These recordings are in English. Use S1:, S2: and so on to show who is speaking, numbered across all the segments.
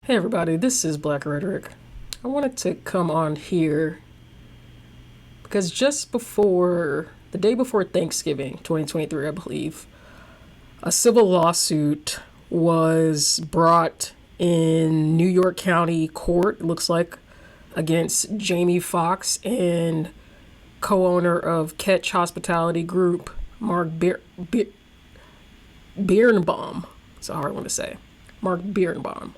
S1: Hey everybody, this is Black Rhetoric. I wanted to come on here because just before, the day before Thanksgiving 2023, I believe, a civil lawsuit was brought in New York County Court, it looks like, against Jamie Foxx and co-owner of Ketch Hospitality Group, Mark Birnbaum. It's a hard one to say. Mark Birnbaum.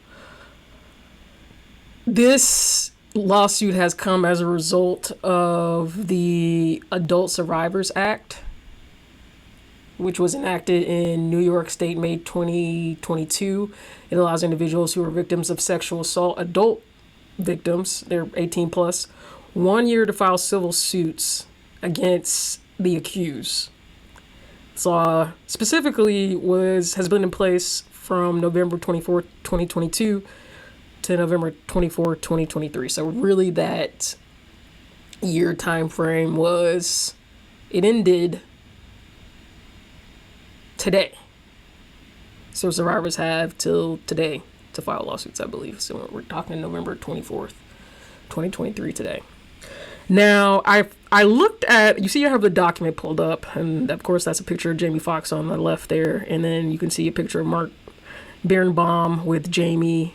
S1: This lawsuit has come as a result of the Adult Survivors Act, which was enacted in New York State May 2022. It allows individuals who are victims of sexual assault, adult victims, they're 18 plus, 1 year to file civil suits against the accused. This law specifically has been in place from November 24th, 2022 to November 24th, 2023. So really that year time frame it ended today. So survivors have till today to file lawsuits, I believe. So we're talking November 24th, 2023 today. Now, I looked at, you see I have the document pulled up, and of course that's a picture of Jamie Foxx on the left there, and then you can see a picture of Mark Birnbaum with Jamie.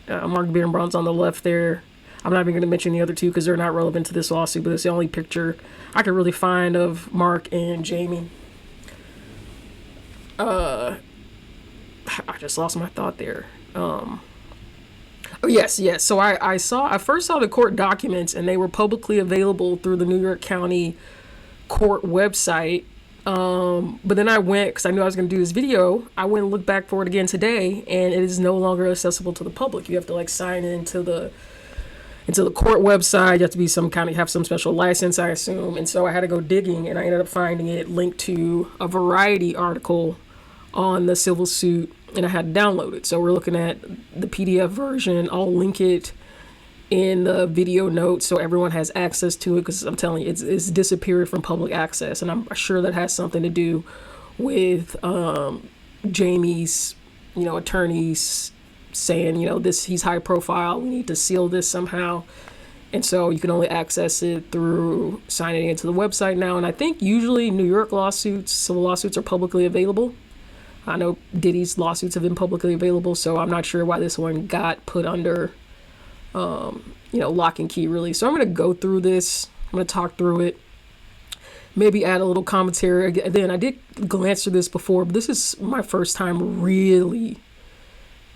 S1: Mark Birnbaum's on the left there. I'm not even going to mention the other two because they're not relevant to this lawsuit, but it's the only picture I could really find of Mark and Jamie. I just lost my thought there. Oh, yes. So I first saw the court documents, and they were publicly available through the New York County Court website. But then I went, because I knew I was going to do this video, I went and looked back for it again today, and it is no longer accessible to the public. You have to sign into the court website. You have to have some special license, I assume. And so I had to go digging, and I ended up finding it linked to a Variety article on the civil suit, and I had to download it. So we're looking at the PDF version. I'll link it in the video notes so everyone has access to it, because I'm telling you, it's disappeared from public access, and I'm sure that has something to do with Jamie's attorneys saying he's high profile, we need to seal this somehow, and so you can only access it through signing into the website now. And I think usually New York civil lawsuits are publicly available. I know Diddy's lawsuits have been publicly available, so I'm not sure why this one got put under lock and key, really. So I'm going to go through this. I'm going to talk through it, maybe add a little commentary. Then I did glance through this before, but this is my first time really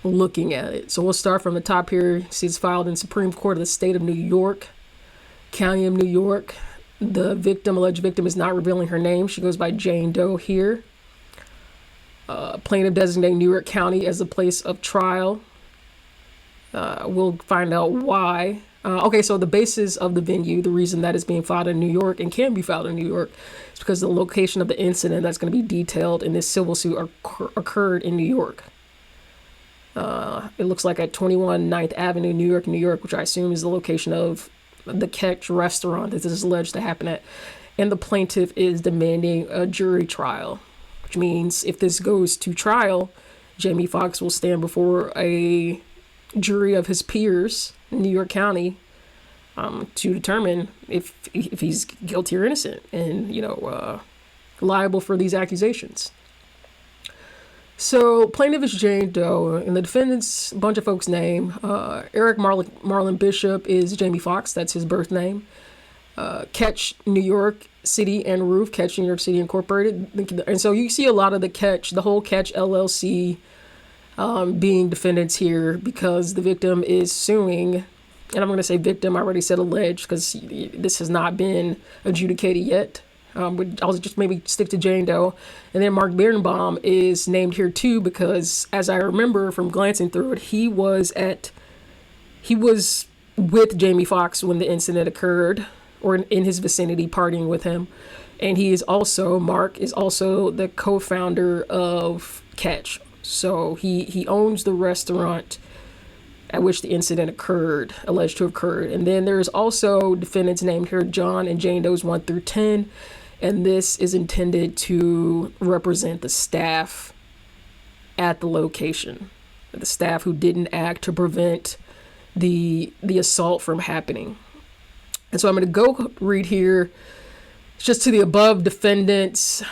S1: looking at it. So we'll start from the top here. See, it's filed in Supreme Court of the State of New York, County of New York. The alleged victim, is not revealing her name. She goes by Jane Doe here. Plaintiff designate New York County as the place of trial. We'll find out why. So the basis of the venue, the reason that is being filed in New York and can be filed in New York, is because the location of the incident that's going to be detailed in this civil suit occurred in New York. It looks like at 21 9th Avenue, New York, which I assume is the location of the Ketch restaurant that this is alleged to happen at. And the plaintiff is demanding a jury trial, which means if this goes to trial, Jamie Foxx will stand before a jury of his peers in New York County to determine if he's guilty or innocent and liable for these accusations. So plaintiff is Jane Doe, and the defendant's a bunch of folks' name. Eric Marlon Bishop is Jamie Foxx, that's his birth name. Ketch New York City and Roof, Ketch New York City Incorporated. And so you see a lot of the whole Ketch LLC being defendants here, because the victim is suing, and I'm going to say victim, I already said alleged because this has not been adjudicated yet. I'll just maybe stick to Jane Doe. And then Mark Birnbaum is named here too, because as I remember from glancing through it, he was with Jamie Foxx when the incident occurred, or in his vicinity partying with him. And Mark is also the co-founder of Ketch. So he owns the restaurant at which the incident alleged to have occurred. And then there's also defendants named here, John and Jane Doe's 1 through 10. And this is intended to represent the staff at the location. the staff who didn't act to prevent the assault from happening. And so I'm going to go read here just to the above defendants.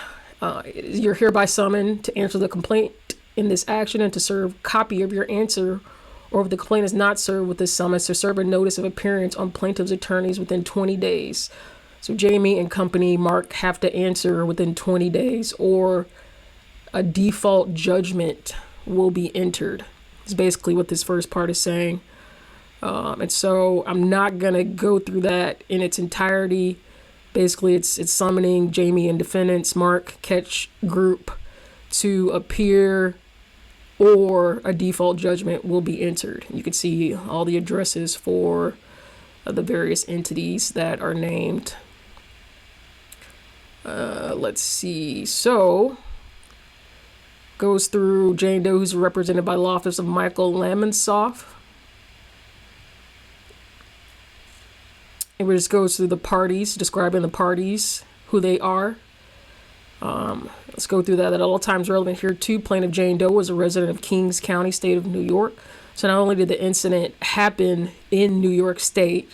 S1: You're hereby summoned to answer the complaint in this action and to serve copy of your answer, or if the complaint is not served with this summons, to serve a notice of appearance on plaintiff's attorneys within 20 days. So Jamie and company, Mark, have to answer within 20 days or a default judgment will be entered. It's basically what this first part is saying. And so I'm not going to go through that in its entirety. Basically, it's summoning Jamie and defendants, Mark, Ketch group to appear, or a default judgment will be entered. You can see all the addresses for the various entities that are named. Let's see. So, goes through Jane Doe, who's represented by law office of Michael Lamonsoff. It just goes through the parties, describing the parties, who they are. Let's go through that. At all times relevant here too, plaintiff Jane Doe was a resident of Kings County, state of New York. So not only did the incident happen in New York State,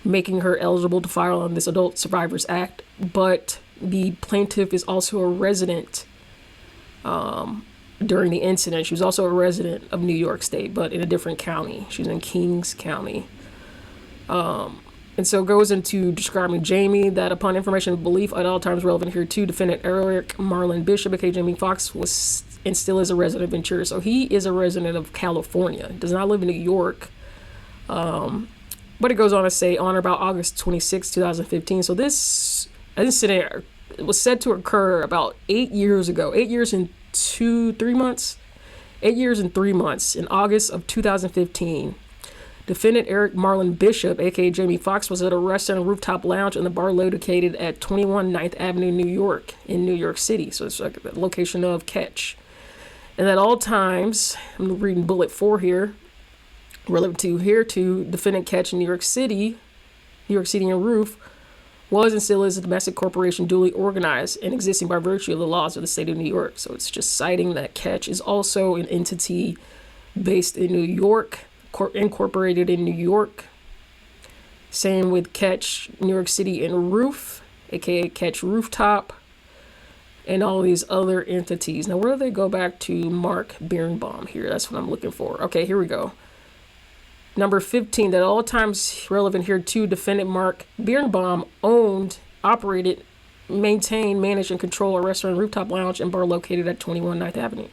S1: making her eligible to file on this Adult Survivors Act, but the plaintiff is also a resident during the incident. She was also a resident of New York State, but in a different county. She's in Kings County. And so it goes into describing Jamie, that upon information of belief at all times relevant here too, defendant Eric Marlon Bishop, aka Jamie Foxx, was and still is a resident of Ventura. So he is a resident of California, does not live in New York. But it goes on to say, on or about August 26, 2015. So this incident was said to occur about 8 years ago, 8 years and 3 months, 8 years and 3 months, in August of 2015. Defendant Eric Marlon Bishop, aka Jamie Foxx, was at a restaurant rooftop lounge in the bar located at 21 9th Avenue, New York, in New York City. So it's like the location of Ketch. And at all times, I'm reading bullet 4 here, relevant to here to defendant Ketch in New York City and Roof, was and still is a domestic corporation duly organized and existing by virtue of the laws of the state of New York. So it's just citing that Ketch is also an entity based in New York, incorporated in New York. Same with Ketch, New York City and Roof, aka Ketch Rooftop, and all these other entities. Now, where do they go back to Mark Birnbaum here? That's what I'm looking for. Okay, here we go. Number 15, that at all times relevant here to defendant Mark Birnbaum owned, operated, maintained, managed, and controlled a restaurant, rooftop lounge, and bar located at 21 9th Avenue.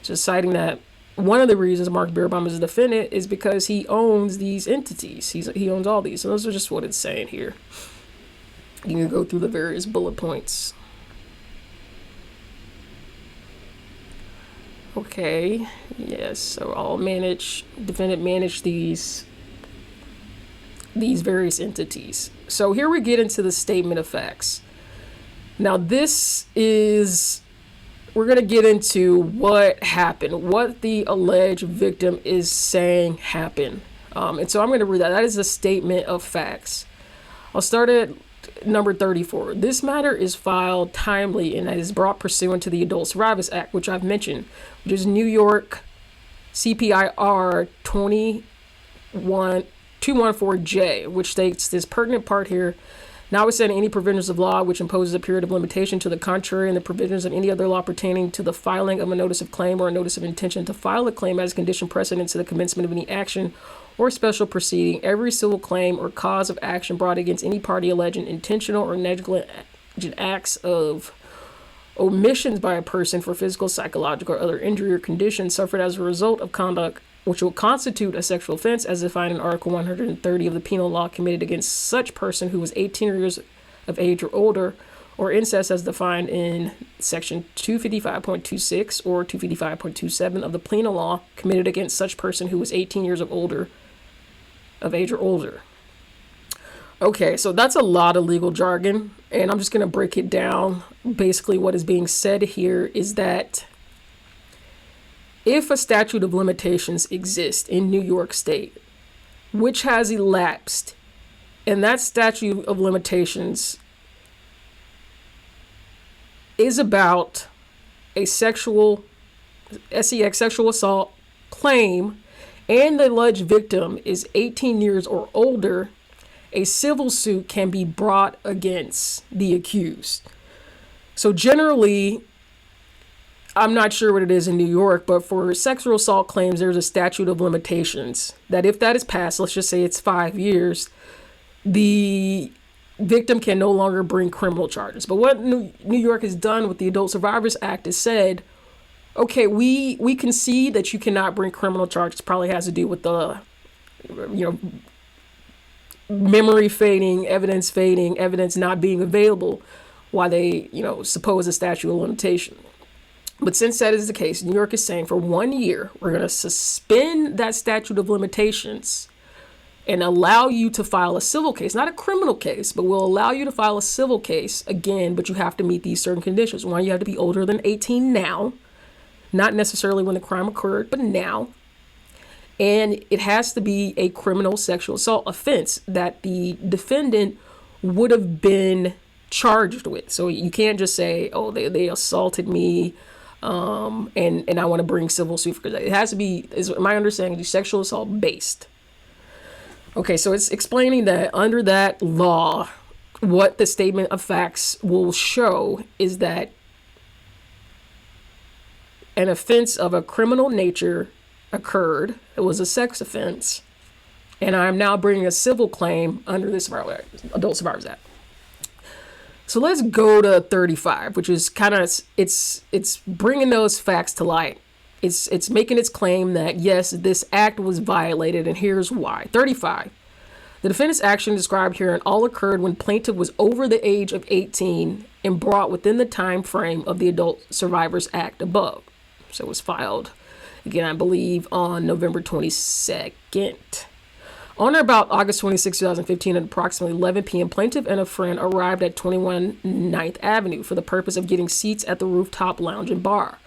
S1: Just citing that one of the reasons Mark Birnbaum is a defendant is because he owns these entities. He owns all these. So those are just what it's saying here. You can go through the various bullet points. Okay, yes, so defendant manage these various entities. So here we get into the statement of facts. Now we're going to get into what happened, what the alleged victim is saying happened. And so I'm going to read that. That is a statement of facts. I'll start at number 34. This matter is filed timely and is brought pursuant to the Adult Survivors Act, which I've mentioned, which is New York CPIR 214J, which states this pertinent part here: notwithstanding any provisions of law which imposes a period of limitation to the contrary, and the provisions of any other law pertaining to the filing of a notice of claim or a notice of intention to file a claim as a condition precedent to the commencement of any action or special proceeding, every civil claim or cause of action brought against any party alleging intentional or negligent acts of omissions by a person for physical, psychological, or other injury or condition suffered as a result of conduct which will constitute a sexual offense as defined in Article 130 of the Penal Law committed against such person who was 18 years of age or older, or incest as defined in Section 255.26 or 255.27 of the Penal Law committed against such person who was 18 years of age or older. Okay, so that's a lot of legal jargon, and I'm just going to break it down. Basically, what is being said here is that if a statute of limitations exists in New York State, which has elapsed, and that statute of limitations is about a sexual sex sexual assault claim and the alleged victim is 18 years or older, a civil suit can be brought against the accused. So generally, I'm not sure what it is in New York, but for sexual assault claims, there's a statute of limitations that if that is passed, let's just say it's 5 years, the victim can no longer bring criminal charges. But what New York has done with the Adult Survivors Act is said, okay, we concede that you cannot bring criminal charges. Probably has to do with the, memory fading, evidence not being available while they, suppose a statute of limitation. But since that is the case, New York is saying for 1 year, we're going to suspend that statute of limitations and allow you to file a civil case, not a criminal case, but we'll allow you to file a civil case again, but you have to meet these certain conditions. One, you have to be older than 18 now, not necessarily when the crime occurred, but now. And it has to be a criminal sexual assault offense that the defendant would have been charged with. So you can't just say, oh, they assaulted me, and I want to bring civil suit because it has to be, is my understanding, sexual assault based. Okay, so it's explaining that under that law, what the statement of facts will show is that an offense of a criminal nature occurred. It was a sex offense, and I'm now bringing a civil claim under this Adult Survivors Act. So let's go to 35, which is kind of, it's bringing those facts to light. It's making its claim that, yes, this act was violated, and here's why. 35. The defendant's action described here all occurred when plaintiff was over the age of 18 and brought within the time frame of the Adult Survivors Act above. So it was filed, again, I believe, on November 22nd. On or about August 26, 2015, at approximately 11 p.m., plaintiff and a friend arrived at 21 9th Avenue for the purpose of getting seats at the rooftop lounge and bar.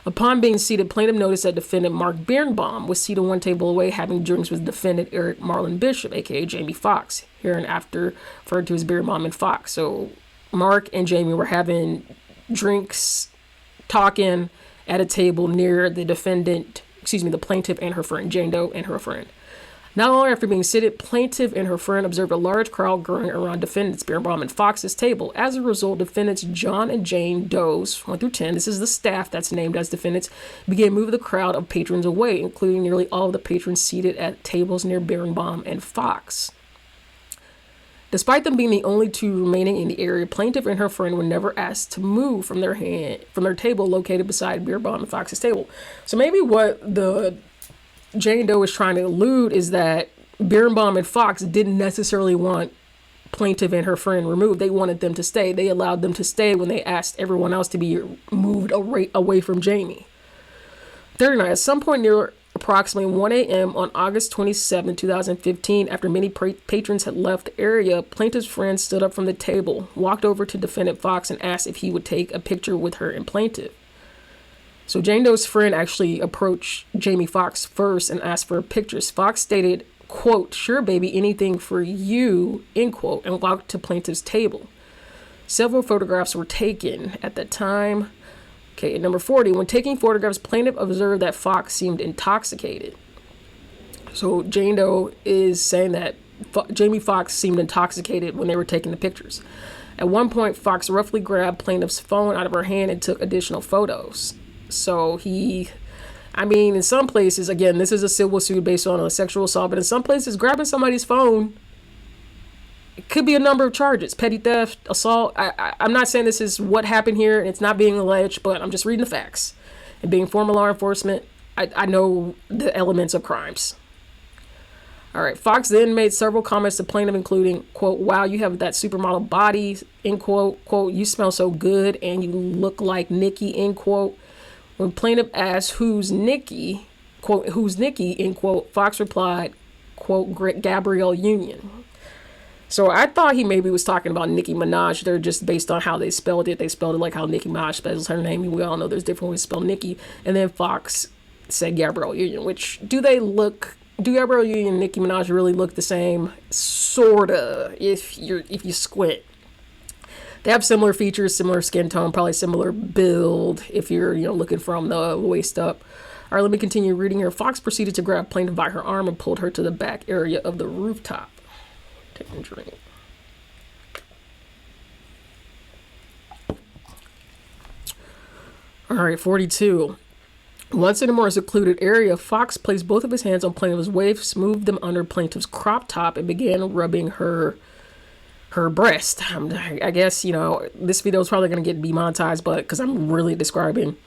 S1: Upon being seated, plaintiff noticed that defendant Mark Birnbaum was seated one table away having drinks with defendant Eric Marlon Bishop, aka Jamie Foxx, hereinafter referred to as Birnbaum and Fox. So Mark and Jamie were having drinks, talking at a table near the the plaintiff and her friend, Jane Doe and her friend. Not long after being seated, plaintiff and her friend observed a large crowd growing around defendants Birnbaum and Fox's table. As a result, defendants John and Jane Doe's 1 through 10, this is the staff that's named as defendants, began moving the crowd of patrons away, including nearly all of the patrons seated at tables near Birnbaum and Fox. Despite them being the only two remaining in the area, plaintiff and her friend were never asked to move from their table located beside Birnbaum and Fox's table. So maybe what the Jane Doe is trying to allude is that Birnbaum and Fox didn't necessarily want plaintiff and her friend removed. They wanted them to stay. They allowed them to stay when they asked everyone else to be moved away from Jamie. 39. At some point near approximately 1 a.m. on August 27, 2015, after many patrons had left the area, plaintiff's friend stood up from the table, walked over to defendant Fox, and asked if he would take a picture with her and plaintiff. So Jane Doe's friend actually approached Jamie Foxx first and asked for pictures. Fox stated, quote, "Sure, baby, anything for you," end quote, and walked to plaintiff's table. Several photographs were taken at that time. Okay, at number 40, when taking photographs, plaintiff observed that Fox seemed intoxicated. So Jane Doe is saying that Jamie Foxx seemed intoxicated when they were taking the pictures. At one point, Fox roughly grabbed plaintiff's phone out of her hand and took additional photos. So in some places, again, this is a civil suit based on a sexual assault, but in some places, grabbing somebody's phone, it could be a number of charges: petty theft, assault. I'm not saying this is what happened here, and it's not being alleged, but I'm just reading the facts. And being former law enforcement, I know the elements of crimes. All right, Fox then made several comments to plaintiff, including, quote, "Wow, you have that supermodel body," end quote, quote, "You smell so good, and you look like Nikki," end quote. When plaintiff asked, "Who's Nikki?" quote, "Who's Nikki?" end quote, Fox replied, quote, "Gabrielle Union." So I thought he maybe was talking about Nicki Minaj. They're just based on how they spelled it. They spelled it like how Nicki Minaj spells her name. We all know there's different ways to spell Nicki. And then Fox said Gabrielle Union, which do Gabrielle Union and Nicki Minaj really look the same? Sorta, if you squint. They have similar features, similar skin tone, probably similar build if you're, looking from the waist up. All right, let me continue reading here. Fox proceeded to grab plaintiff by her arm and pulled her to the back area of the rooftop. Taking a drink. All right, 42. Once in a more secluded area, Fox placed both of his hands on plaintiff's waist, moved them under plaintiff's crop top, and began rubbing her breast. I guess, this video is probably going to get demonetized, but because I'm really describing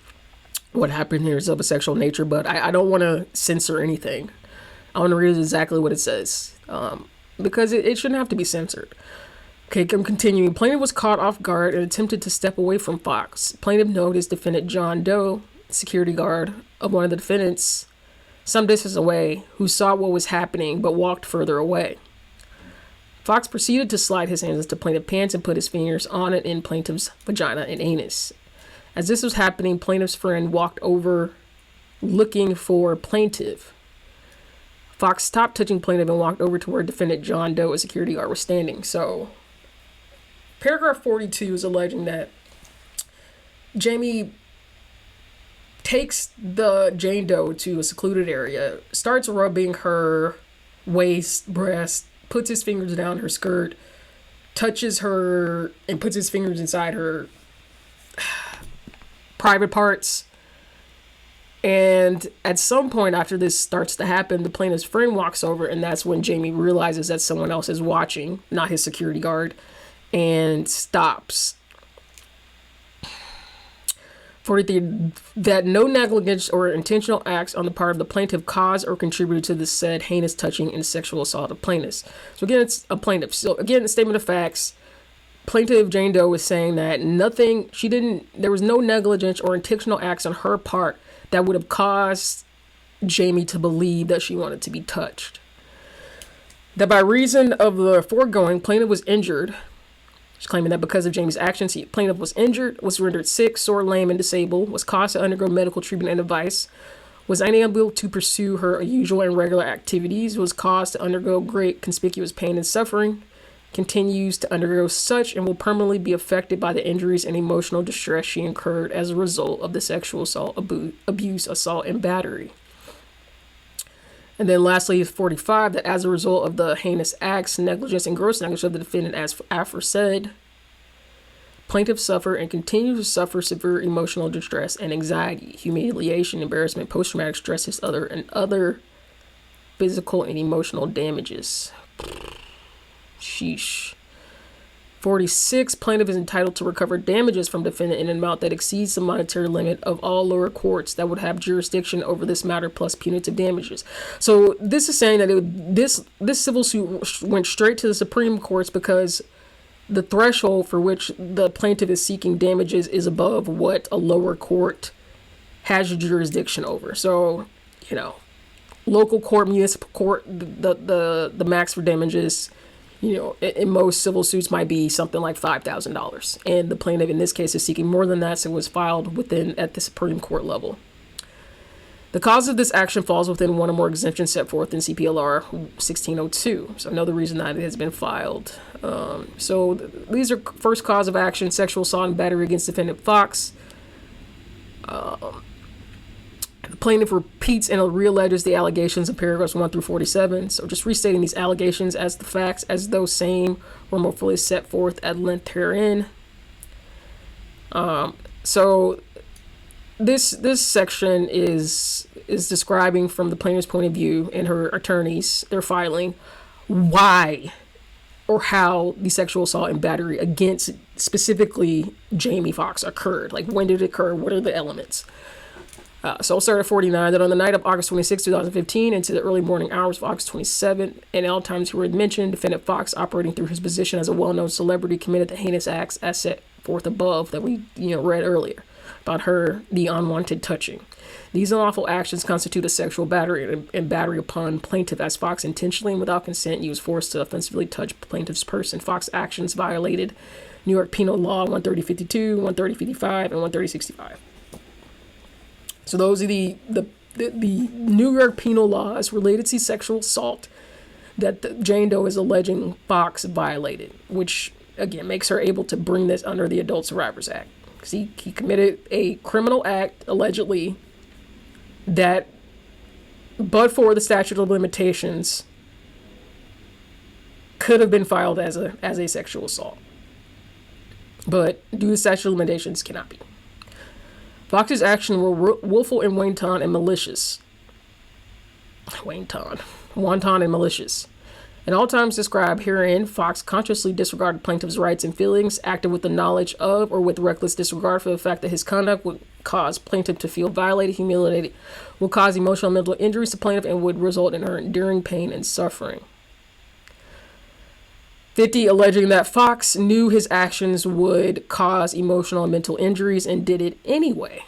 S1: what happened here is of a sexual nature, but I don't want to censor anything. I want to read exactly what it says, because it shouldn't have to be censored. Okay, I'm continuing. Plaintiff was caught off guard and attempted to step away from Fox. Plaintiff noticed defendant John Doe, security guard of one of the defendants, some distance away, who saw what was happening but walked further away. Fox proceeded to slide his hands into plaintiff's pants and put his fingers on and in plaintiff's vagina and anus. As this was happening, plaintiff's friend walked over looking for plaintiff. Fox stopped touching plaintiff and walked over to where defendant John Doe, a security guard, was standing. So, paragraph 42 is alleging that Jamie takes the Jane Doe to a secluded area, starts rubbing her waist, breast, puts his fingers down her skirt, touches her, and puts his fingers inside her private parts. And at some point after this starts to happen, the plaintiff's friend walks over, and that's when Jamie realizes that someone else is watching, not his security guard, and stops. 43, that no negligence or intentional acts on the part of the plaintiff caused or contributed to the said heinous touching and sexual assault of plaintiffs. So again, it's a plaintiff. So again, the statement of facts, plaintiff Jane Doe is saying that there was no negligence or intentional acts on her part that would have caused Jamie to believe that she wanted to be touched. That by reason of the foregoing, plaintiff was injured. She's claiming that because of Jamie's actions, plaintiff was injured, was rendered sick, sore, lame, and disabled, was caused to undergo medical treatment and advice, was unable to pursue her usual and regular activities, was caused to undergo great conspicuous pain and suffering, continues to undergo such, and will permanently be affected by the injuries and emotional distress she incurred as a result of the sexual assault, abuse, assault, and battery. And then lastly, 45, that as a result of the heinous acts, negligence, and gross negligence of the defendant as aforesaid, plaintiff suffered and continues to suffer severe emotional distress and anxiety, humiliation, embarrassment, post-traumatic stress, and other physical and emotional damages. Sheesh. 46, plaintiff is entitled to recover damages from defendant in an amount that exceeds the monetary limit of all lower courts that would have jurisdiction over this matter plus punitive damages. So this is saying that this civil suit went straight to the Supreme Courts because the threshold for which the plaintiff is seeking damages is above what a lower court has jurisdiction over. So, local court, municipal court, the max for damages, in most civil suits might be something like $5,000. And the plaintiff in this case is seeking more than that, so it was filed at the Supreme Court level. The cause of this action falls within one or more exemptions set forth in CPLR 1602. So another reason that it has been filed. So these are first cause of action, sexual assault and battery against defendant Fox. The plaintiff repeats and realleges the allegations in paragraphs 1 through 47. So just restating these allegations as the facts as those same or more fully set forth at length herein. So this section is describing from the plaintiff's point of view and her attorneys, their filing, why or how the sexual assault and battery against specifically Jamie Foxx occurred. Like, when did it occur? What are the elements? So I'll start at 49, that on the night of August 26, 2015, into the early morning hours of August 27, and all times were mentioned, defendant Fox, operating through his position as a well-known celebrity, committed the heinous acts as set forth above that we read earlier about the unwanted touching. These unlawful actions constitute a sexual battery and battery upon plaintiff, as Fox intentionally and without consent used force to offensively touch plaintiff's person. Fox actions violated New York Penal Law 13052, 13055, and 13065. So those are the New York penal laws related to sexual assault that Jane Doe is alleging Fox violated, which again, makes her able to bring this under the Adult Survivors Act. Because he committed a criminal act, allegedly, that, but for the statute of limitations, could have been filed as a sexual assault. But due to statute of limitations, cannot be. Fox's actions were willful and wanton and malicious. Wanton and malicious. In all times described herein, Foxx consciously disregarded plaintiff's rights and feelings, acted with the knowledge of or with reckless disregard for the fact that his conduct would cause plaintiff to feel violated, humiliated, would cause emotional and mental injuries to plaintiff, and would result in her enduring pain and suffering. 50, alleging that Foxx knew his actions would cause emotional and mental injuries and did it anyway.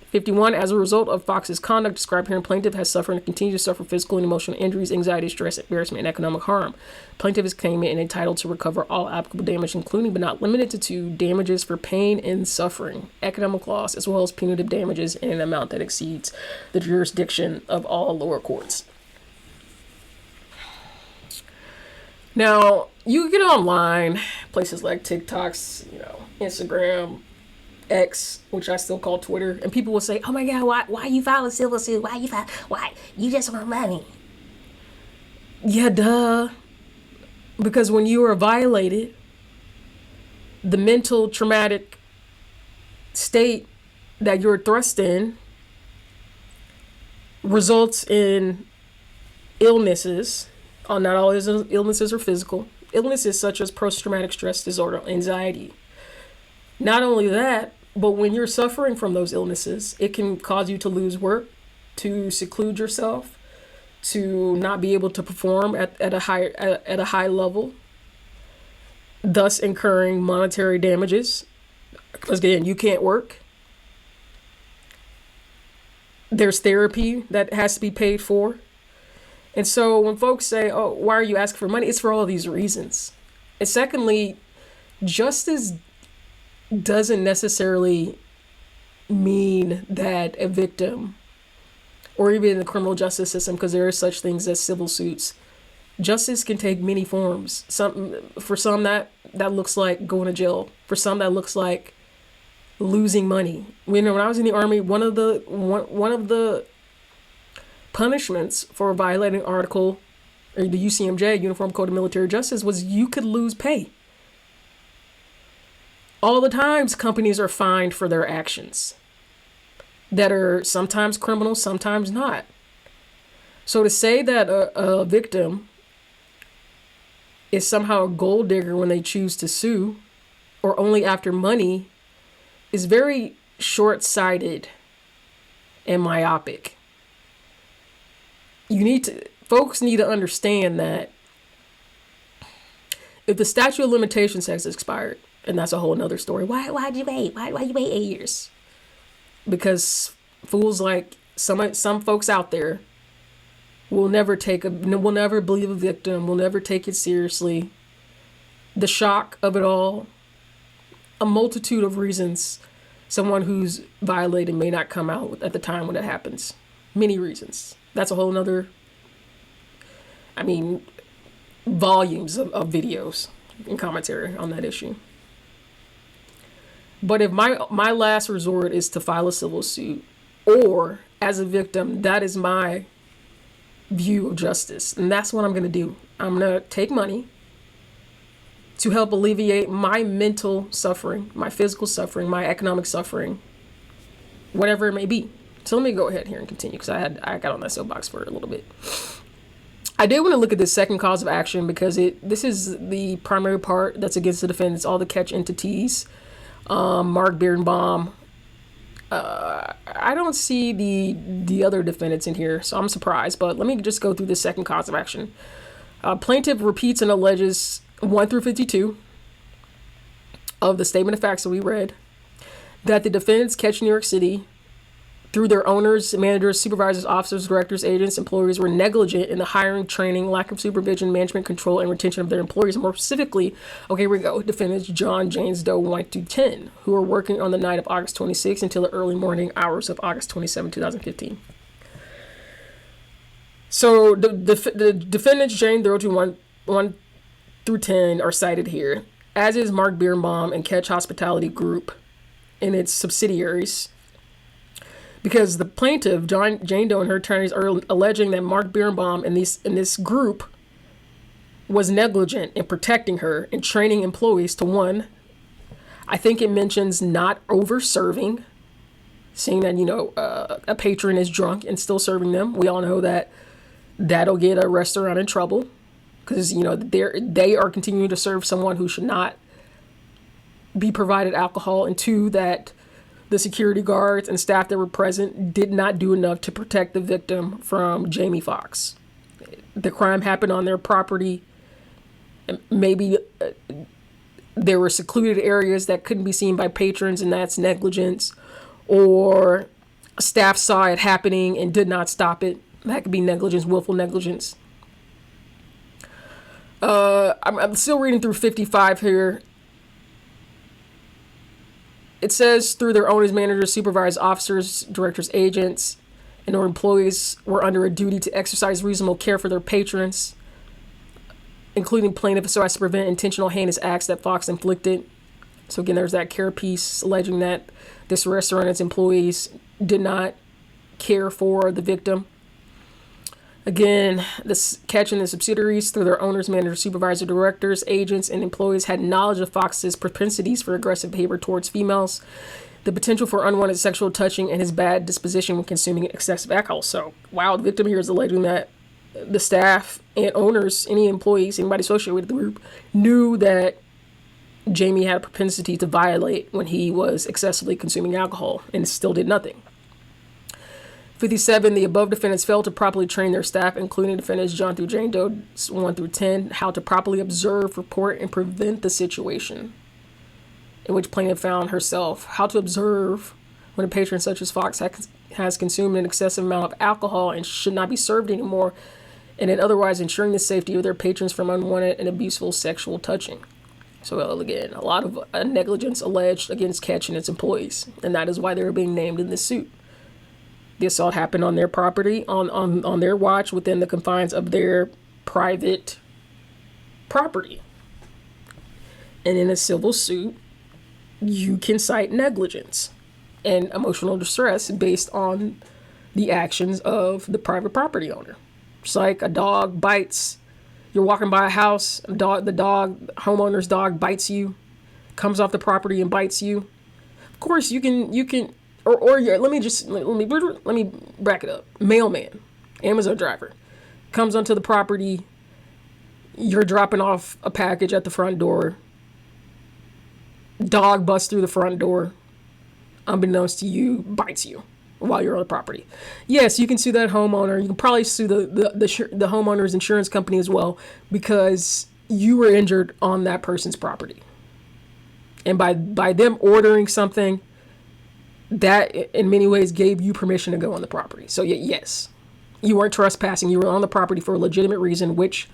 S1: 51, as a result of Fox's conduct described here, plaintiff has suffered and continues to suffer physical and emotional injuries, anxiety, stress, embarrassment, and economic harm. Plaintiff is claiming and entitled to recover all applicable damage, including but not limited to damages for pain and suffering, economic loss, as well as punitive damages in an amount that exceeds the jurisdiction of all lower courts. Now, you get online, places like TikToks, Instagram, X, which I still call Twitter, and people will say, "Oh my God, why you file a civil suit? Why you just want money?" Yeah, duh. Because when you are violated, the mental traumatic state that you're thrust in results in illnesses. Not all illnesses are physical. Illnesses such as post-traumatic stress disorder, anxiety. Not only that, but when you're suffering from those illnesses, it can cause you to lose work, to seclude yourself, to not be able to perform at a high level, thus incurring monetary damages. Because again, you can't work. There's therapy that has to be paid for. And so when folks say, "Oh, why are you asking for money?" It's for all these reasons. And secondly, justice doesn't necessarily mean that a victim, or even in the criminal justice system, because there are such things as civil suits, justice can take many forms. For some that looks like going to jail. For some that looks like losing money. When I was in the Army, one of the punishments for violating Article, or the UCMJ, Uniform Code of Military Justice, was you could lose pay. All the times companies are fined for their actions that are sometimes criminal, sometimes not. So to say that a victim is somehow a gold digger when they choose to sue, or only after money, is very short-sighted and myopic. Folks need to understand that if the statute of limitations has expired, and that's a whole nother story. Why'd you wait? Why'd you wait 8 years? Because fools like some folks out there will never believe a victim, will never take it seriously. The shock of it all, a multitude of reasons someone who's violated may not come out at the time when it happens. Many reasons. That's a whole nother, volumes of videos and commentary on that issue. But if my last resort is to file a civil suit, or as a victim, that is my view of justice. And that's what I'm going to do. I'm going to take money to help alleviate my mental suffering, my physical suffering, my economic suffering, whatever it may be. So let me go ahead here and continue, because I got on that soapbox for a little bit. I did want to look at this second cause of action, because this is the primary part that's against the defendants, all the catch entities. Mark Birnbaum. I don't see the other defendants in here, so I'm surprised. But let me just go through the second cause of action. Plaintiff repeats and alleges 1 through 52 of the statement of facts that we read, that the defendants Catch New York City, through their owners, managers, supervisors, officers, directors, agents, employees, were negligent in the hiring, training, lack of supervision, management, control, and retention of their employees. More specifically, okay, here we go. Defendants John, James Doe 1 through 10, who were working on the night of August 26 until the early morning hours of August 27, 2015. So the defendants James Doe 1 through 10 are cited here. as is Mark Birnbaum and Catch Hospitality Group and its subsidiaries. Because the plaintiff, Jane Doe, and her attorneys are alleging that Mark Birnbaum and this group was negligent in protecting her and training employees to, one, I think it mentions not over serving, seeing that, a patron is drunk and still serving them. We all know that that'll get a restaurant in trouble because, they are continuing to serve someone who should not be provided alcohol. And two, that the security guards and staff that were present did not do enough to protect the victim from Jamie Foxx. The crime happened on their property. Maybe there were secluded areas that couldn't be seen by patrons, and that's negligence. Or staff saw it happening and did not stop it. That could be negligence, willful negligence. I'm still reading through 55 here. It says through their owners, managers, supervisors, officers, directors, agents, and or employees were under a duty to exercise reasonable care for their patrons, including plaintiff, so as to prevent intentional heinous acts that Fox inflicted. So again, there's that care piece alleging that this restaurant and its employees did not care for the victim. Again, this Catch and the subsidiaries, through their owners, managers, supervisors, directors, agents, and employees, had knowledge of Fox's propensities for aggressive behavior towards females, the potential for unwanted sexual touching, and his bad disposition when consuming excessive alcohol. So, wow, the victim here is alleging that the staff and owners, any employees, anybody associated with the group, knew that Jamie had a propensity to violate when he was excessively consuming alcohol and still did nothing. 57, the above defendants failed to properly train their staff, including defendants John through Jane Doe 1 through 10, how to properly observe, report, and prevent the situation in which plaintiff found herself. How to observe when a patron such as Fox has consumed an excessive amount of alcohol and should not be served anymore, and then otherwise ensuring the safety of their patrons from unwanted and abuseful sexual touching. So again, a lot of negligence alleged against Catch and its employees, and that is why they were being named in this suit. The assault happened on their property, on their watch, within the confines of their private property. And in a civil suit, you can cite negligence and emotional distress based on the actions of the private property owner. It's like a dog bites. You're walking by a house, homeowner's dog bites you, comes off the property and bites you. Of course, you can. Let me back it up. Mailman, Amazon driver, comes onto the property. You're dropping off a package at the front door. Dog busts through the front door. Unbeknownst to you, bites you while you're on the property. Yes, you can sue that homeowner. You can probably sue the homeowner's insurance company as well, because you were injured on that person's property. And by them ordering something, that in many ways gave you permission to go on the property. So yes, you weren't trespassing. You were on the property for a legitimate reason, which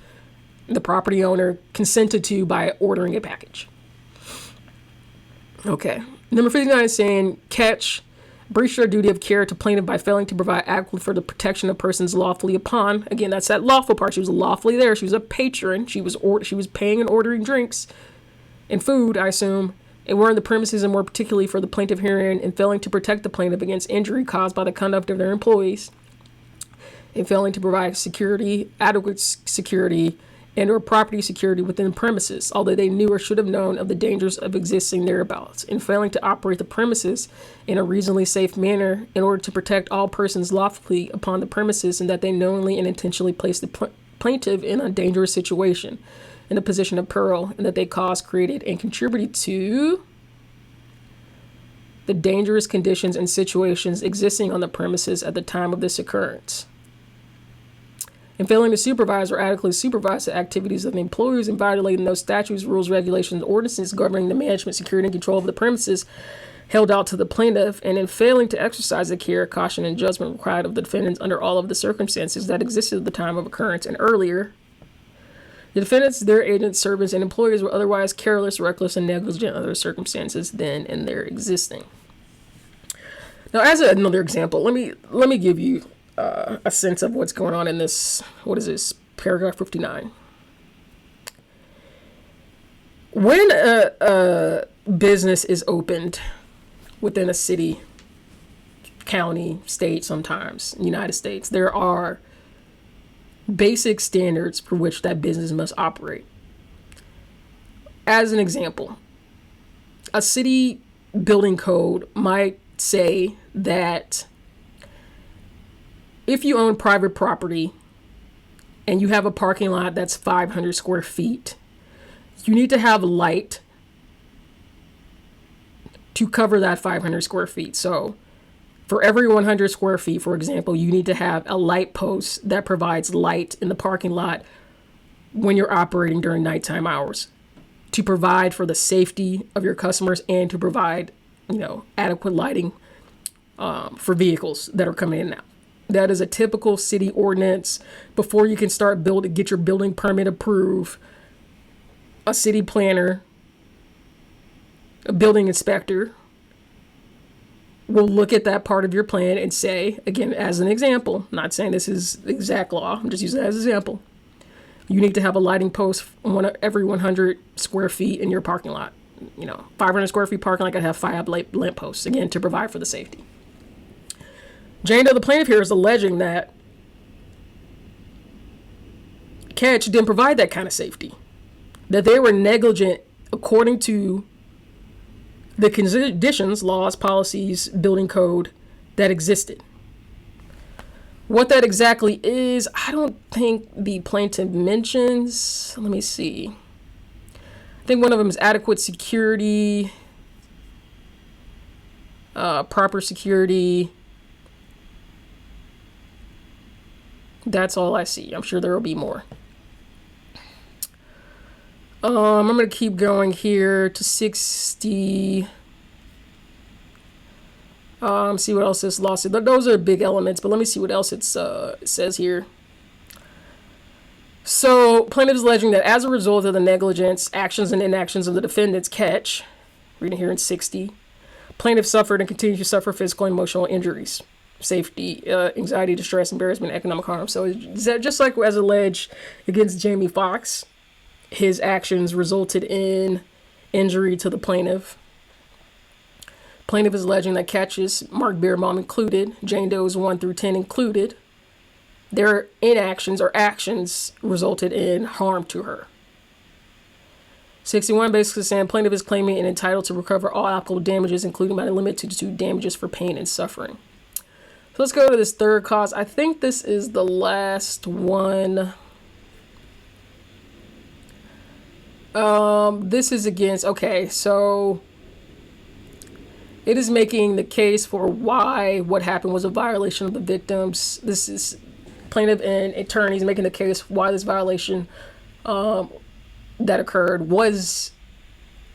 S1: the property owner consented to by ordering a package. Okay. Number 59 is saying Catch breached their duty of care to plaintiff by failing to provide adequately for the protection of persons lawfully upon. Again, that's that lawful part. She was lawfully there. She was a patron. She was paying and ordering drinks and food, I assume, and were in the premises, and more particularly for the plaintiff herein, in failing to protect the plaintiff against injury caused by the conduct of their employees, and failing to provide adequate security, and or property security within the premises, although they knew or should have known of the dangers of existing thereabouts, in failing to operate the premises in a reasonably safe manner in order to protect all persons lawfully upon the premises, and that they knowingly and intentionally placed the plaintiff in a dangerous situation, in a position of peril, and that they caused, created, and contributed to the dangerous conditions and situations existing on the premises at the time of this occurrence. And failing to supervise or adequately supervise the activities of the employees, and violating those statutes, rules, regulations, and ordinances governing the management, security, and control of the premises held out to the plaintiff, and in failing to exercise the care, caution, and judgment required of the defendants under all of the circumstances that existed at the time of occurrence and earlier. The defendants, their agents, servants, and employees were otherwise careless, reckless, and negligent under circumstances then and there existing. Now, as another example, let me give you a sense of what's going on in this. What is this? Paragraph 59. When a business is opened within a city, county, state, sometimes United States, there are basic standards for which that business must operate. As an example, a city building code might say that if you own private property and you have a parking lot that's 500 square feet, you need to have light to cover that 500 square feet. So for every 100 square feet, for example, you need to have a light post that provides light in the parking lot when you're operating during nighttime hours to provide for the safety of your customers and to provide, adequate lighting for vehicles that are coming in and out. That is a typical city ordinance. Before you can start get your building permit approved, a city planner, a building inspector will look at that part of your plan and say, again, as an example, I'm not saying this is the exact law, I'm just using it as an example. You need to have a lighting post every 100 square feet in your parking lot. 500 square feet parking lot, I gotta have 5 lamp posts, again, to provide for the safety. Jane Doe, the plaintiff here, is alleging that Catch didn't provide that kind of safety, that they were negligent according to the conditions, laws, policies, building code that existed. What that exactly is, I don't think the plaintiff mentions. Let me see. I think one of them is adequate security, proper security. That's all I see. I'm sure there will be more. I'm going to keep going here to 60. See what else this lawsuit. Those are big elements, but let me see what else it says here. So, plaintiff is alleging that as a result of the negligence, actions, and inactions of the defendants, Catch, reading here in 60, plaintiff suffered and continues to suffer physical and emotional injuries, safety, anxiety, distress, embarrassment, economic harm. So, is that just like as alleged against Jamie Foxx? His actions resulted in injury to the plaintiff. Plaintiff is alleging that Catch's, Mark Birnbaum included, Jane Doe's 1 through 10 included, their inactions or actions resulted in harm to her. 61 basically saying plaintiff is claiming and entitled to recover all applicable damages, including but not limited to damages for pain and suffering. So let's go to this third cause. I think this is the last one. This is against, so it is making the case for why what happened was a violation of the victims. This is plaintiff and attorneys making the case why this violation that occurred was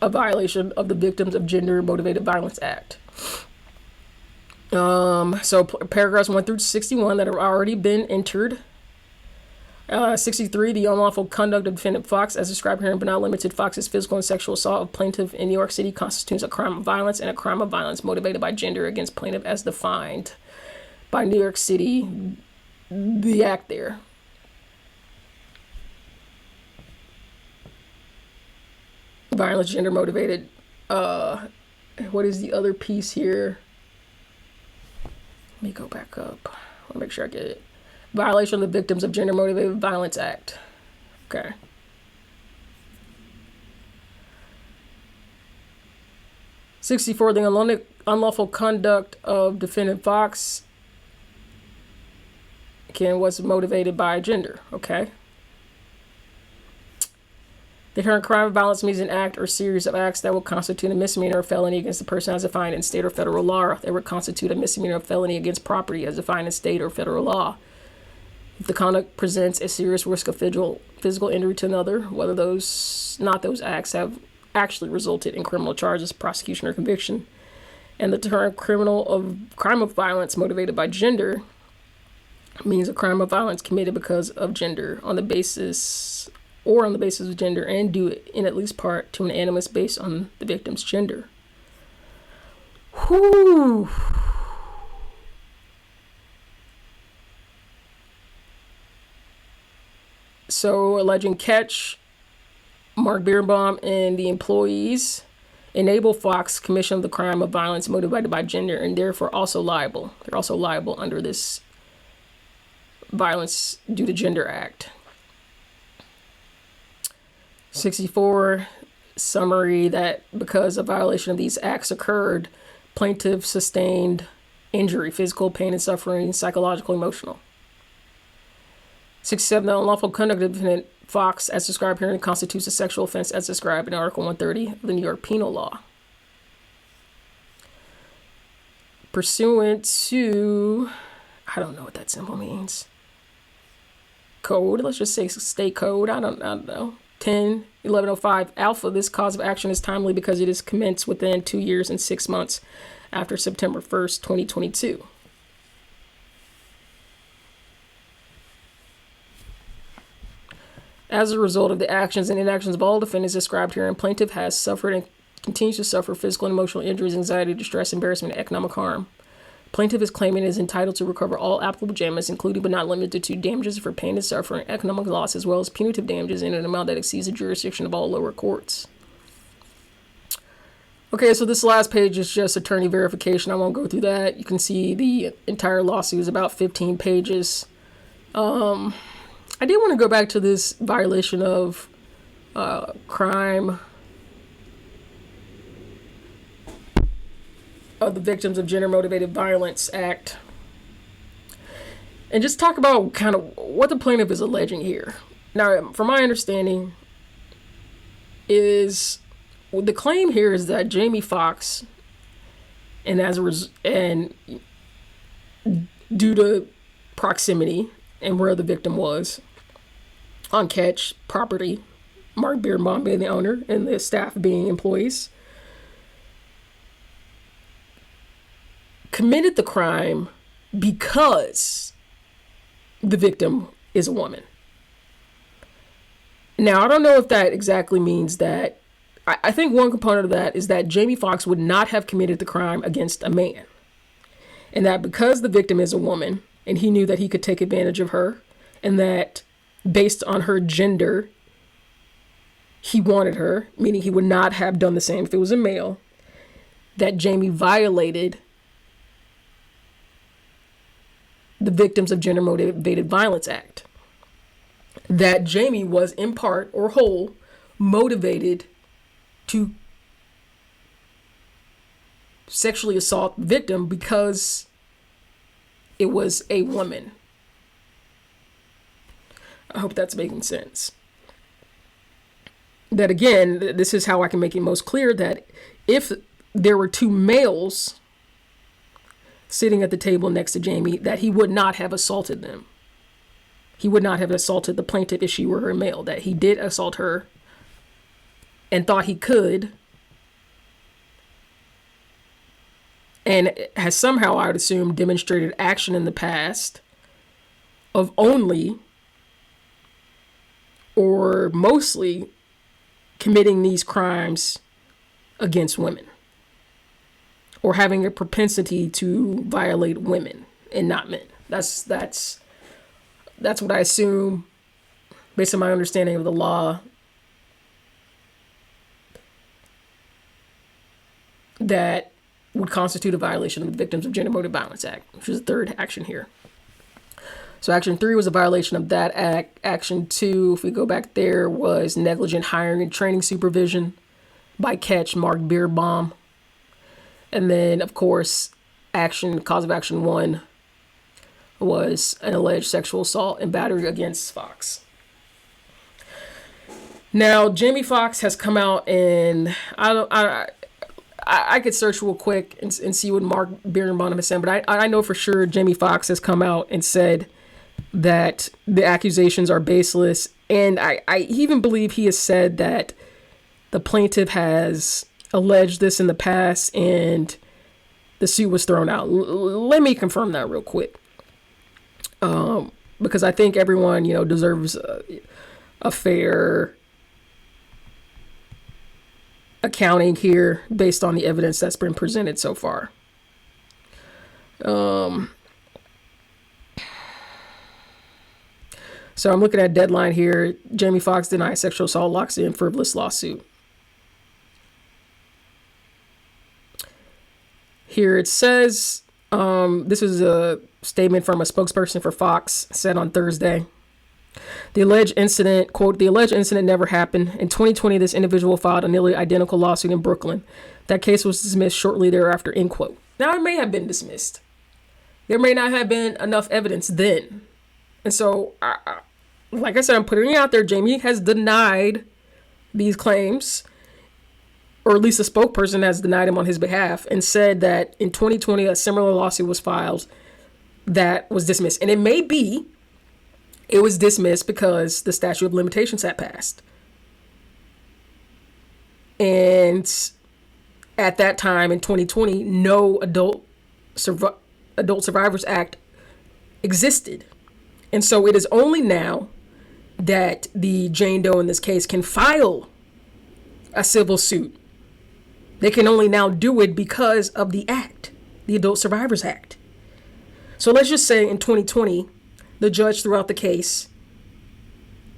S1: a violation of the Victims of Gender Motivated Violence Act. So paragraphs 1 through 61 that have already been entered. 63, the unlawful conduct of defendant Fox, as described here but not limited Fox's physical and sexual assault of plaintiff in New York City constitutes a crime of violence and a crime of violence motivated by gender against plaintiff as defined by New York City, the act there. Violence, gender motivated. What is the other piece here? Let me go back up. I want to make sure I get it. Violation of the Victims of Gender Motivated Violence Act. Okay. '64, the unlawful conduct of defendant Fox was motivated by gender. Okay. The current crime of violence means an act or series of acts that will constitute a misdemeanor or felony against the person as defined in state or federal law. That would constitute a misdemeanor or felony against property as defined in state or federal law. If the conduct presents a serious risk of physical injury to another, whether those acts have actually resulted in criminal charges, prosecution, or conviction, and the term crime of violence motivated by gender means a crime of violence committed because of gender on the basis of gender and due in at least part to an animus based on the victim's gender. Whew. So alleging Catch, Mark Birnbaum and the employees enable Fox commission of the crime of violence motivated by gender, and therefore also liable. They're also liable under this Violence Due to Gender Act. 64, summary that because a violation of these acts occurred, plaintiff sustained injury, physical pain and suffering, psychological, emotional. 67, the unlawful conduct of defendant Fox, as described herein, constitutes a sexual offense as described in Article 130 of the New York Penal Law. Pursuant to, I don't know what that symbol means. Code, let's just say state code, I don't know. 10-1105 alpha, this cause of action is timely because it is commenced within 2 years and 6 months after September 1st, 2022. As a result of the actions and inactions of all defendants described herein, plaintiff has suffered and continues to suffer physical and emotional injuries, anxiety, distress, embarrassment, and economic harm. Plaintiff is claiming it is entitled to recover all applicable damages, including but not limited to damages for pain and suffering, economic loss, as well as punitive damages in an amount that exceeds the jurisdiction of all lower courts. Okay, so this last page is just attorney verification. I won't go through that. You can see the entire lawsuit is about 15 pages. I did want to go back to this violation of crime of the Victims of Gender Motivated Violence Act and just talk about kind of what the plaintiff is alleging here. Now, from my understanding, is the claim here is that Jamie Foxx, and due to proximity and where the victim was on catch property, Mark Birnbaum being the owner and the staff being employees, committed the crime because the victim is a woman. Now, I don't know if that exactly means that. I think one component of that is that Jamie Foxx would not have committed the crime against a man. And that because the victim is a woman, and he knew that he could take advantage of her, and that based on her gender, he wanted her, meaning he would not have done the same if it was a male, that Jamie violated the Victims of Gender Motivated Violence Act. That Jamie was in part or whole motivated to sexually assault the victim because it was a woman. I hope that's making sense. That again, this is how I can make it most clear that if there were two males sitting at the table next to Jamie, that he would not have assaulted them. He would not have assaulted the plaintiff if she were her male, that he did assault her and thought he could, and has somehow, I would assume, demonstrated action in the past of only or mostly committing these crimes against women, or having a propensity to violate women and not men. That's what I assume, based on my understanding of the law, that would constitute a violation of the Victims of Gender Motivated Violence Act, which is the third action here. So action 3 was a violation of that act. Action 2, if we go back there, was negligent hiring and training supervision by catch Mark Birnbaum. And then, of course, cause of action 1 was an alleged sexual assault and battery against Fox. Now, Jamie Foxx has come out, and I could search real quick and see what Mark Birnbaum has said, but I know for sure Jamie Foxx has come out and said that the accusations are baseless, and I even believe he has said that the plaintiff has alleged this in the past and the suit was thrown out. Let me confirm that real quick, because I think everyone deserves a fair accounting here based on the evidence that's been presented so far. So I'm looking at deadline here. Jamie Foxx denies sexual assault, locks in frivolous lawsuit. Here it says, this is a statement from a spokesperson for Fox said on Thursday. The alleged incident, quote, the alleged incident never happened. In 2020, this individual filed a nearly identical lawsuit in Brooklyn. That case was dismissed shortly thereafter, end quote. Now, it may have been dismissed. There may not have been enough evidence then. And so, like I said, I'm putting it out there. Jamie has denied these claims, or at least a spokesperson has denied him on his behalf, and said that in 2020, a similar lawsuit was filed that was dismissed. And it may be it was dismissed because the statute of limitations had passed. And at that time in 2020, no Adult Survivors Act existed. And so it is only now that the Jane Doe in this case can file a civil suit. They can only now do it because of the act, the Adult Survivors Act. So let's just say in 2020, the judge threw out the case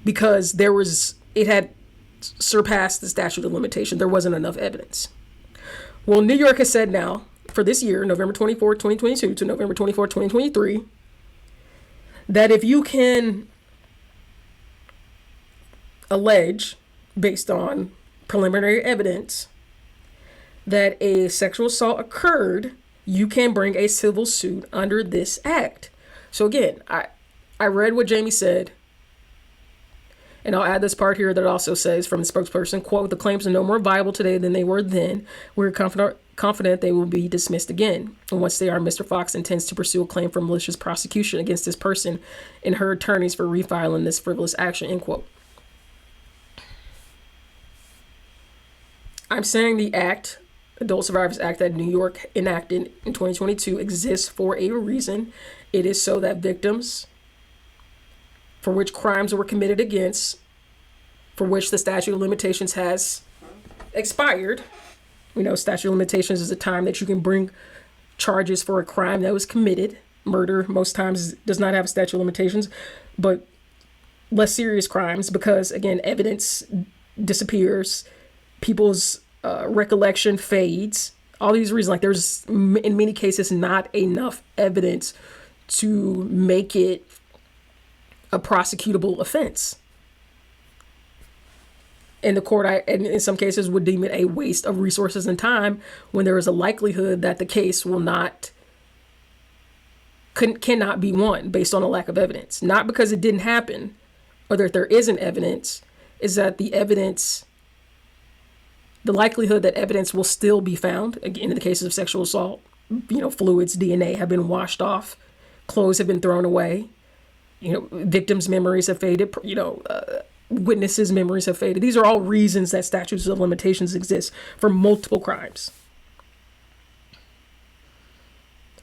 S1: because it had surpassed the statute of limitation. There wasn't enough evidence. Well, New York has said now, for this year, November 24, 2022 to November 24, 2023, that if you can allege, based on preliminary evidence, that a sexual assault occurred, you can bring a civil suit under this act. So again, I read what Jamie said, and I'll add this part here that also says from the spokesperson, quote, the claims are no more viable today than they were then. We're confident they will be dismissed again. And once they are, Mr. Fox intends to pursue a claim for malicious prosecution against this person and her attorneys for refiling this frivolous action, end quote. I'm saying the act, Adult Survivors Act that New York enacted in 2022 exists for a reason. It is so that victims for which crimes were committed against, for which the statute of limitations has expired. We know statute of limitations is a time that you can bring charges for a crime that was committed. Murder most times does not have a statute of limitations, but less serious crimes, because again, evidence disappears, people's recollection fades. All these reasons, like there's in many cases not enough evidence to make it a prosecutable offense. And the court, and in some cases, would deem it a waste of resources and time when there is a likelihood that the case will cannot be won based on a lack of evidence. Not because it didn't happen or that there isn't evidence, is that the likelihood that evidence will still be found, again, in the cases of sexual assault, fluids, DNA have been washed off, clothes have been thrown away, victims' memories have faded, witnesses' memories have faded. These are all reasons that statutes of limitations exist for multiple crimes.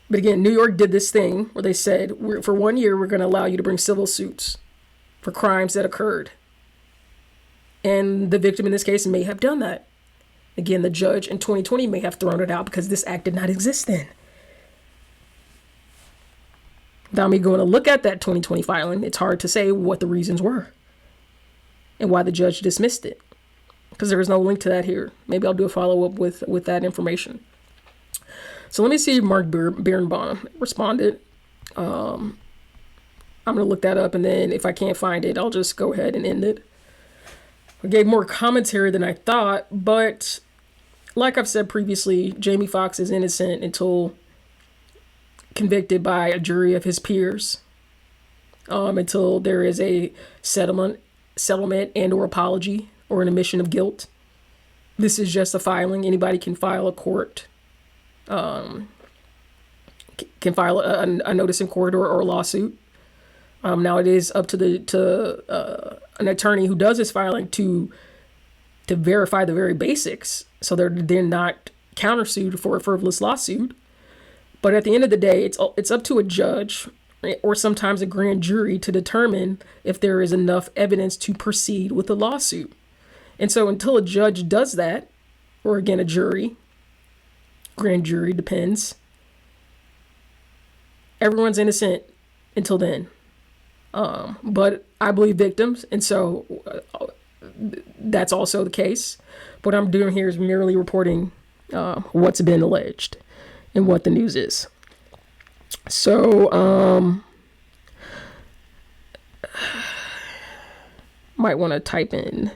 S1: But again, New York did this thing where they said, for 1 year, we're going to allow you to bring civil suits for crimes that occurred. And the victim in this case may have done that. Again, the judge in 2020 may have thrown it out because this act did not exist then. Without me going to look at that 2020 filing, it's hard to say what the reasons were and why the judge dismissed it, because there is no link to that here. Maybe I'll do a follow-up with that information. So let me see if Mark Birnbaum responded. I'm going to look that up, and then if I can't find it, I'll just go ahead and end it. I gave more commentary than I thought, but like I've said previously, Jamie Foxx is innocent until convicted by a jury of his peers, until there is a settlement and or apology or an admission of guilt. This is just a filing. Anybody can file can file a notice in court or a lawsuit. Now it is up to an attorney who does this filing to verify the very basics, so they're not countersued for a frivolous lawsuit. But at the end of the day, it's up to a judge or sometimes a grand jury to determine if there is enough evidence to proceed with the lawsuit. And so until a judge does that, or again, a jury, grand jury, depends, everyone's innocent until then. But I believe victims, and so that's also the case. What I'm doing here is merely reporting what's been alleged and what the news is. So, might want to type in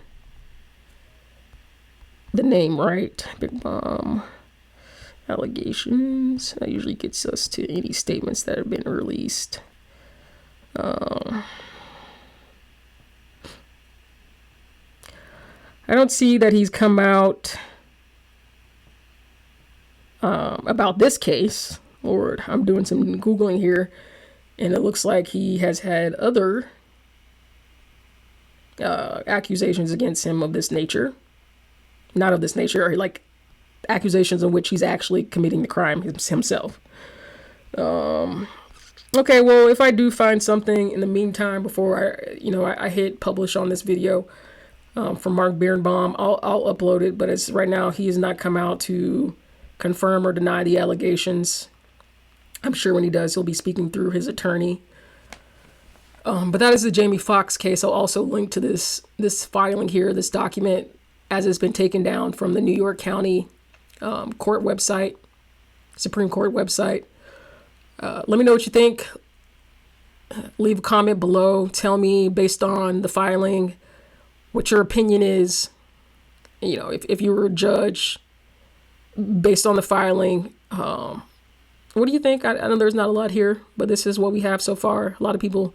S1: the name right. Birnbaum allegations. That usually gets us to any statements that have been released. I don't see that he's come out about this case. Lord, I'm doing some Googling here, and it looks like he has had other accusations against him of this nature. Not of this nature, or like accusations in which he's actually committing the crime himself. Okay, well, if I do find something in the meantime before I hit publish on this video from Mark Birnbaum, I'll upload it. But as right now, he has not come out to confirm or deny the allegations. I'm sure when he does, he'll be speaking through his attorney. But that is the Jamie Foxx case. I'll also link to this filing here, this document, as it's been taken down from the New York County court website, Supreme Court website. Let me know what you think. Leave a comment below. Tell me, based on the filing, what your opinion is. You know, if you were a judge, based on the filing, what do you think? I know there's not a lot here, but this is what we have so far. A lot of people,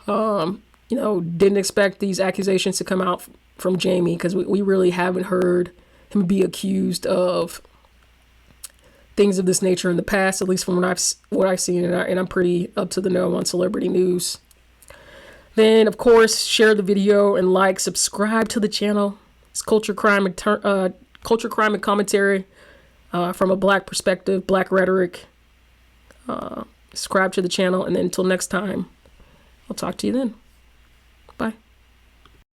S1: didn't expect these accusations to come out from Jamie, because we really haven't heard him be accused of things of this nature in the past, at least from what I've seen, and I'm pretty up to the know on celebrity news. Then, of course, share the video and subscribe to the channel. It's culture, crime, and commentary from a Black perspective, Black rhetoric. Subscribe to the channel, and then until next time, I'll talk to you then. Bye.